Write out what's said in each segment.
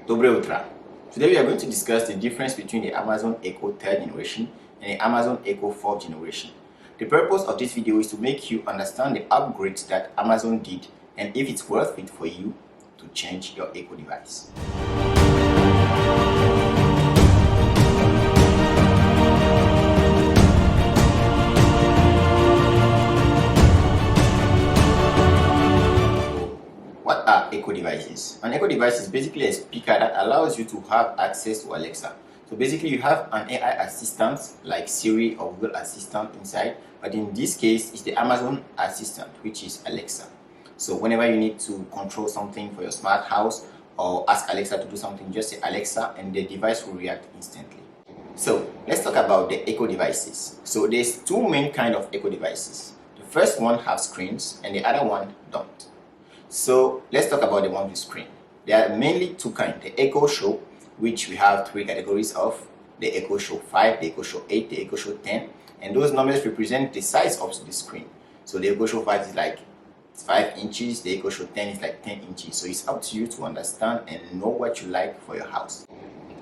Dobre Utra. Today we are going to discuss the difference between the Amazon Echo 3rd generation and the Amazon Echo 4th generation. The purpose of this video is to make you understand the upgrades that Amazon did and if it's worth it for you to change your Echo device. What are Echo devices? An Echo device is basically a speaker that allows you to have access to Alexa. So basically you have an AI assistant like Siri or Google Assistant inside, but in this case it's the Amazon Assistant, which is Alexa. So whenever you need to control something for your smart house or ask Alexa to do something, just say Alexa and the device will react instantly. So let's talk about the Echo devices. So there's two main kind of Echo devices. The first one has screens and the other one don't. So let's talk about the one with screen. There are mainly two kinds. The Echo Show, which we have three categories of: the Echo Show 5, the Echo Show 8, the Echo Show 10, and those numbers represent the size of the screen. So the Echo Show 5 is like 5 inches, the Echo Show 10 is like 10 inches. So it's up to you to understand and know what you like for your house.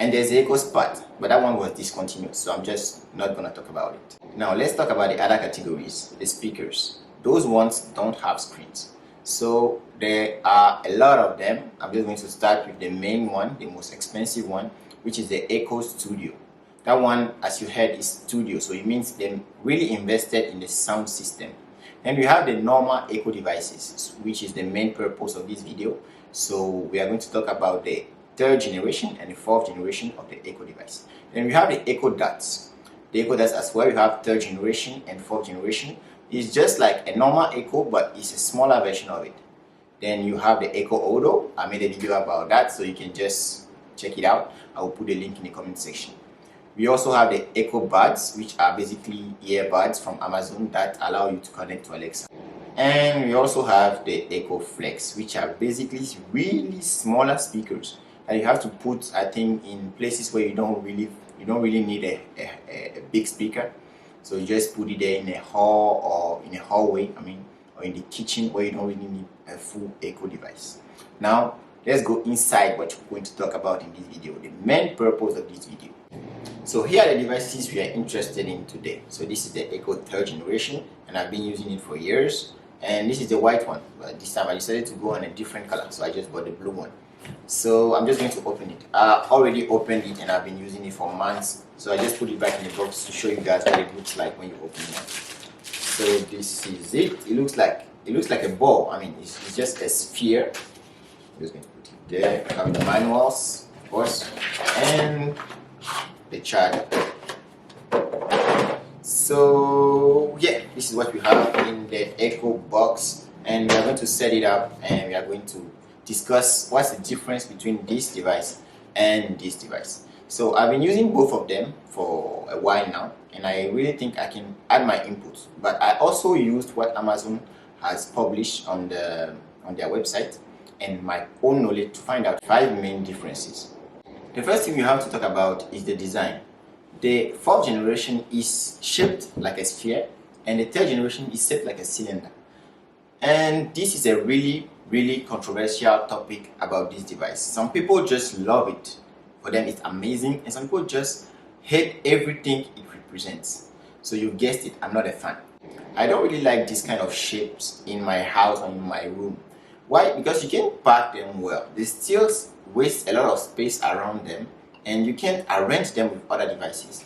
And there's the Echo Spot, but that one was discontinued, so I'm just not gonna talk about it. Now let's talk about the other categories, the speakers. Those ones don't have screens. So there are a lot of them. I'm just going to start with the main one, the most expensive one, which is the Echo Studio. That one, as you heard, is studio, so it means they really invested in the sound system. Then we have the normal Echo devices, which is the main purpose of this video. So we are going to talk about the 3rd generation and the 4th generation of the Echo device. Then we have the Echo Dots. The Echo Dots as well, we have 3rd generation and 4th generation. It's just like a normal Echo, but it's a smaller version of it. Then you have the Echo Auto. I made a video about that, so you can just check it out. I will put the link in the comment section. We also have the Echo Buds, which are basically earbuds from Amazon that allow you to connect to Alexa. And we also have the Echo Flex, which are basically really smaller speakers that you have to put, I think, in places where you don't really need a big speaker. So you just put it there in a hall or in a hallway, or in the kitchen where you don't really need a full Echo device. Now, let's go inside what we're going to talk about in this video, the main purpose of this video. So here are the devices we are interested in today. So this is the Echo 3rd generation, and I've been using it for years. And this is the white one, but this time I decided to go on a different color, so I just bought the blue one. So I'm just going to open it. I already opened it and I've been using it for months. So I just put it back in the box to show you guys what it looks like when you open it. So this is it. It looks like a ball. It's just a sphere. I'm just going to put it there. I have the manuals, of course, and the charger. So yeah, this is what we have in the Echo box, and we are going to set it up and we are going to discuss what's the difference between this device and this device. So I've been using both of them for a while now, and I really think I can add my input. But I also used what Amazon has published on their website and my own knowledge to find out 5 main differences. The first thing you have to talk about is the design. The 4th generation is shaped like a sphere, and the 3rd generation is shaped like a cylinder. And this is a really controversial topic about this device. Some people just love it. For them it's amazing, and some people just hate everything it represents. So you guessed it, I'm not a fan. I don't really like this kind of shapes in my house or in my room. Why? Because you can't pack them well. They still waste a lot of space around them, and you can't arrange them with other devices.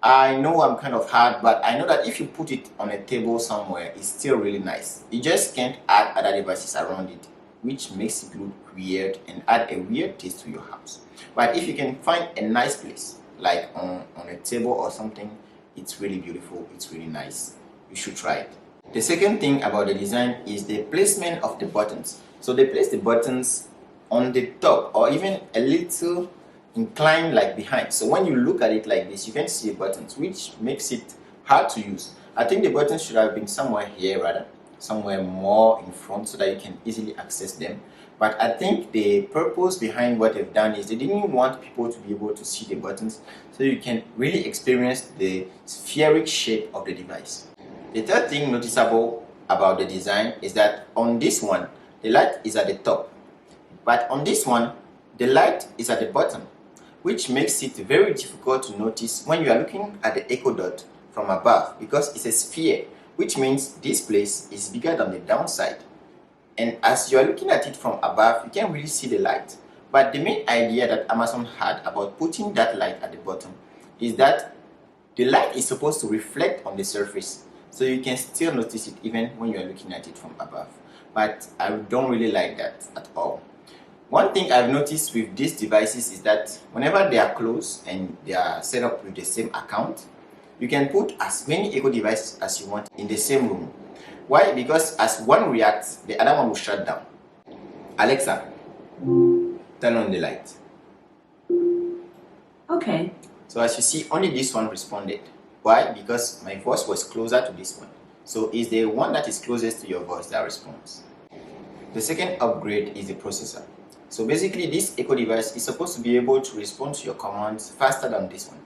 I know I'm kind of hard, but I know that if you put it on a table somewhere, it's still really nice. You just can't add other devices around it, which makes it look weird and add a weird taste to your house. But if you can find a nice place, like on a table or something, it's really beautiful, it's really nice. You should try it. The second thing about the design is the placement of the buttons. So they place the buttons on the top or even a little inclined like behind. So when you look at it like this, you can see the buttons, which makes it hard to use. I think the buttons should have been somewhere here, rather somewhere more in front, so that you can easily access them. But I think the purpose behind what they've done is they didn't want people to be able to see the buttons, so you can really experience the spheric shape of the device. The third thing noticeable about the design is that on this one, the light is at the top, but on this one, The light is at the bottom, which makes it very difficult to notice when you are looking at the echo dot from above, because it's a sphere, which means this place is bigger than the downside. And as you are looking at it from above, you can't really see the light. But the main idea that Amazon had about putting that light at the bottom is that the light is supposed to reflect on the surface, so you can still notice it even when you are looking at it from above. But I don't really like that at all. One thing I've noticed with these devices is that whenever they are close and they are set up with the same account, you can put as many echo devices as you want in the same room. Why? Because as one reacts, the other one will shut down. Alexa, turn on the light. Okay. So as you see, only this one responded. Why? Because my voice was closer to this one. So it's the one that is closest to your voice that responds. The second upgrade is the processor. So basically, this echo device is supposed to be able to respond to your commands faster than this one.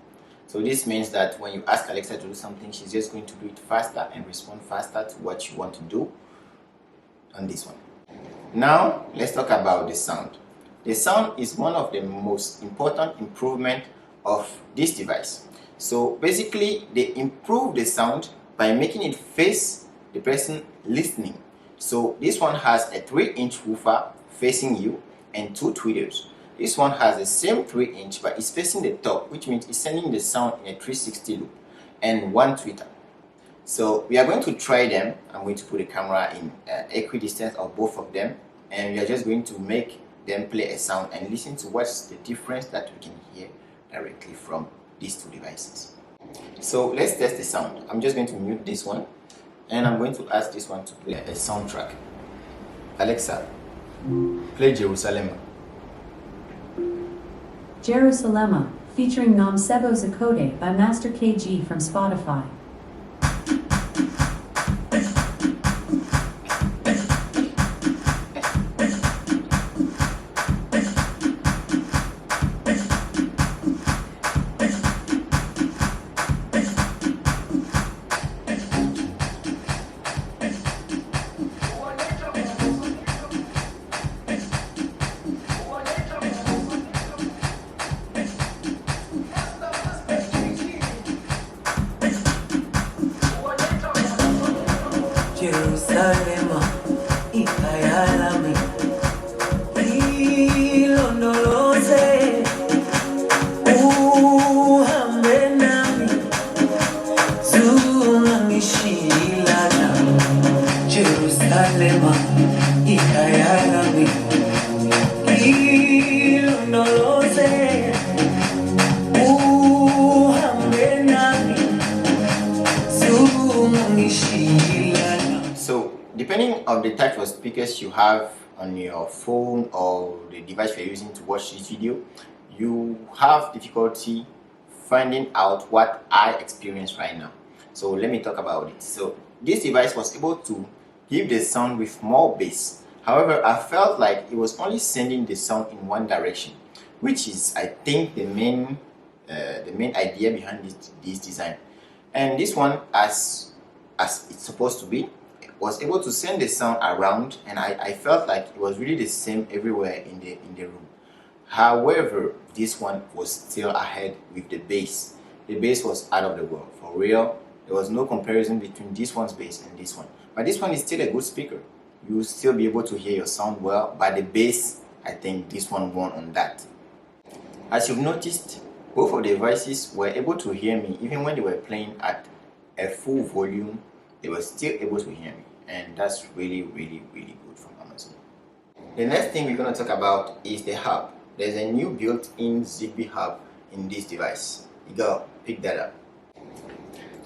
So this means that when you ask Alexa to do something, she's just going to do it faster and respond faster to what you want to do on this one. Now, let's talk about the sound. The sound is one of the most important improvements of this device. So basically, they improve the sound by making it face the person listening. So this one has a 3-inch woofer facing you and 2 tweeters. This one has the same 3-inch, but it's facing the top, which means it's sending the sound in a 360 loop, and 1 tweeter. So we are going to try them. I'm going to put the camera in equidistance of both of them, and we are just going to make them play a sound and listen to what's the difference that we can hear directly from these two devices. So let's test the sound. I'm just going to mute this one, and I'm going to ask this one to play a soundtrack. Alexa, play Jerusalem. Jerusalem, featuring Nam Sebo Zakode by Master KG from Spotify. Jerusalem, ikayalami, ilondoloze, uhambe nami, zungangishilana. Jerusalem, ikayalami, ilondoloze, uhambe nami, zungangishilana. So depending on the type of speakers you have on your phone or the device you're using to watch this video, you have difficulty finding out what I experience right now. So let me talk about it. So this device was able to give the sound with more bass. However, I felt like it was only sending the sound in one direction, which is, I think, the main idea behind this design. And this one, as it's supposed to be, was able to send the sound around, and I felt like it was really the same everywhere in the room. However, this one was still ahead with the bass. The bass was out of the world. For real, there was no comparison between this one's bass and this one. But this one is still a good speaker. You will still be able to hear your sound well, but the bass, I think this one won on that. As you've noticed, both of the devices were able to hear me even when they were playing at a full volume. They were still able to hear me, and that's really, really, really good from Amazon. The next thing we're going to talk about is the hub. There's a new built-in Zigbee hub in this device. You go pick that up.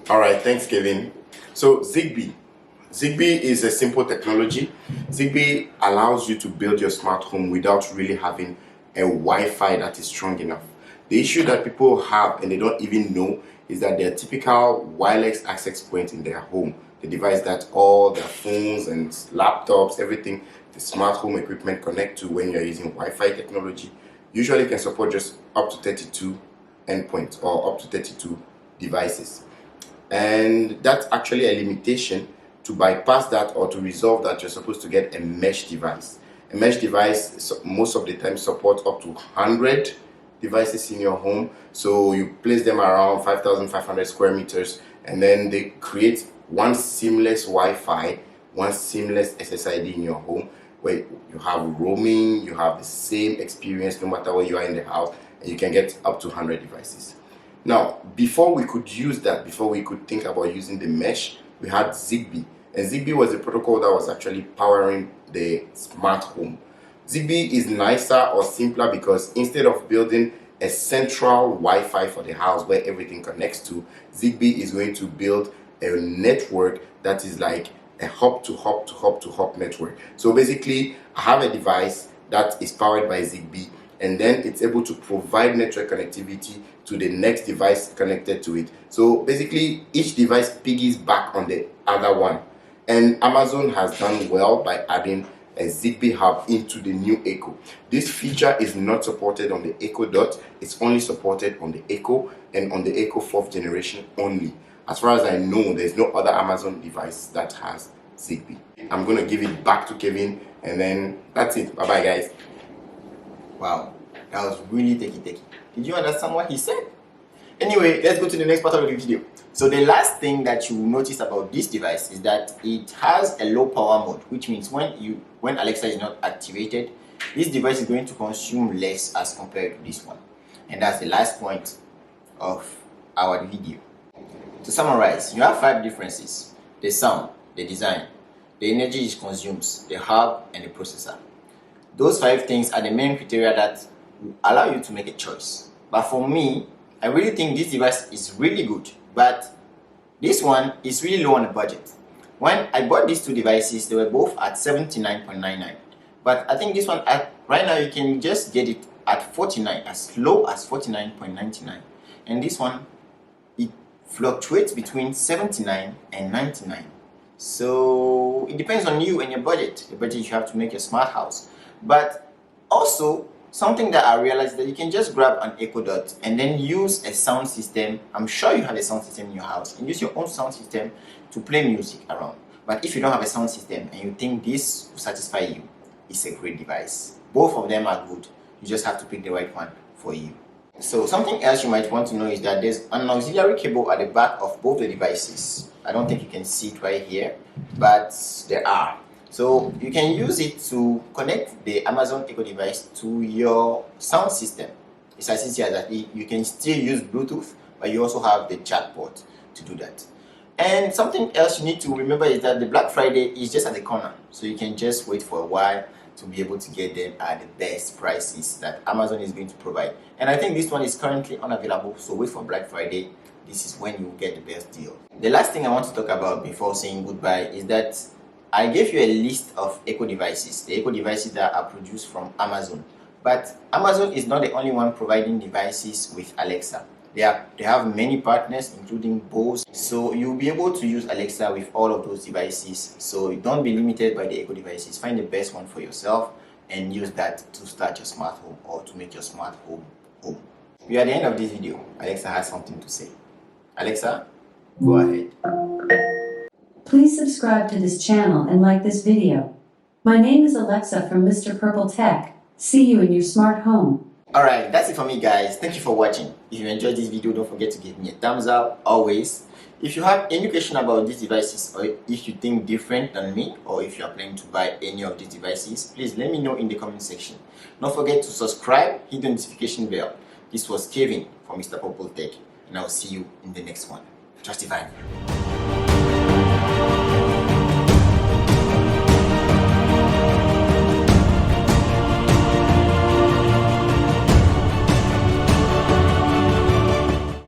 All right, thanks, Kevin. So Zigbee is a simple technology. Zigbee allows you to build your smart home without really having a Wi-Fi that is strong enough. The issue that people have and they don't even know is that their typical wireless access point in their home, the device that all their phones and laptops, everything, the smart home equipment connect to when you're using Wi-Fi technology, usually can support just up to 32 endpoints or up to 32 devices. And that's actually a limitation. To bypass that or to resolve that, you're supposed to get a mesh device. A A mesh device most of the time supports up to 100 devices in your home. So you place them around 5,500 square meters, and then they create one seamless Wi-Fi, one seamless SSID in your home, where you have roaming, you have the same experience no matter where you are in the house, and you can get up to 100 devices. Now, before we could use that, before we could think about using the mesh, we had Zigbee. And Zigbee was a protocol that was actually powering the smart home. Zigbee is nicer or simpler because instead of building a central Wi-Fi for the house where everything connects to, Zigbee is going to build a network that is like a hop to hop to hop to hop network. So basically, I have a device that is powered by Zigbee, and then it's able to provide network connectivity to the next device connected to it. So basically, each device piggies back on the other one. And Amazon has done well by adding a Zigbee hub into the new Echo. This feature is not supported on the Echo Dot. It's only supported on the Echo and on the Echo 4th generation only. As far as I know, there's no other Amazon device that has Zigbee. I'm going to give it back to Kevin, and then that's it. Bye-bye, guys. Wow, that was really techie. Did you understand what he said? Anyway, let's go to the next part of the video. So the last thing that you will notice about this device is that it has a low power mode, which means when Alexa is not activated, this device is going to consume less as compared to this one. And that's the last point of our video. To summarize, you have 5 differences: the sound, the design, the energy it consumes, the hub, and the processor. Those 5 things are the main criteria that will allow you to make a choice. But for me, I really think this device is really good, but this one is really low on the budget. When I bought these 2 devices, they were both at $79.99. But I think this one, right now, you can just get it at $49, as low as $49.99. And this one, it fluctuates between $79 and $99. So it depends on you and your budget, the budget you have to make a smart house. But also, something that I realized that you can just grab an Echo Dot and then use a sound system. I'm sure you have a sound system in your house, and use your own sound system to play music around. But if you don't have a sound system and you think this will satisfy you, it's a great device. Both of them are good. You just have to pick the right one for you. So something else you might want to know is that there's an auxiliary cable at the back of both the devices. I don't think you can see it right here, but there are. So you can use it to connect the Amazon Echo device to your sound system. It's as easy as that. You can still use Bluetooth, but you also have the chat port to do that. And something else you need to remember is that the Black Friday is just at the corner. So you can just wait for a while to be able to get them at the best prices that Amazon is going to provide. And I think this one is currently unavailable, so wait for Black Friday. This is when you will get the best deal. The last thing I want to talk about before saying goodbye is that I gave you a list of Echo devices, the Echo devices that are produced from Amazon. But Amazon is not the only one providing devices with Alexa. They have many partners, including Bose. So you'll be able to use Alexa with all of those devices. So don't be limited by the Echo devices. Find the best one for yourself and use that to start your smart home or to make your smart home home. We are at the end of this video. Alexa has something to say. Alexa, go ahead. Please subscribe to this channel and like this video. My name is Alexa from MrPurpleTech. See you in your smart home. Alright, that's it for me, guys. Thank you for watching. If you enjoyed this video, don't forget to give me a thumbs up always. If you have any question about these devices, or if you think different than me, or if you are planning to buy any of these devices, please let me know in the comment section. Don't forget to subscribe, hit the notification bell. This was Kevin from MrPurpleTech, and I'll see you in the next one. Trust divine.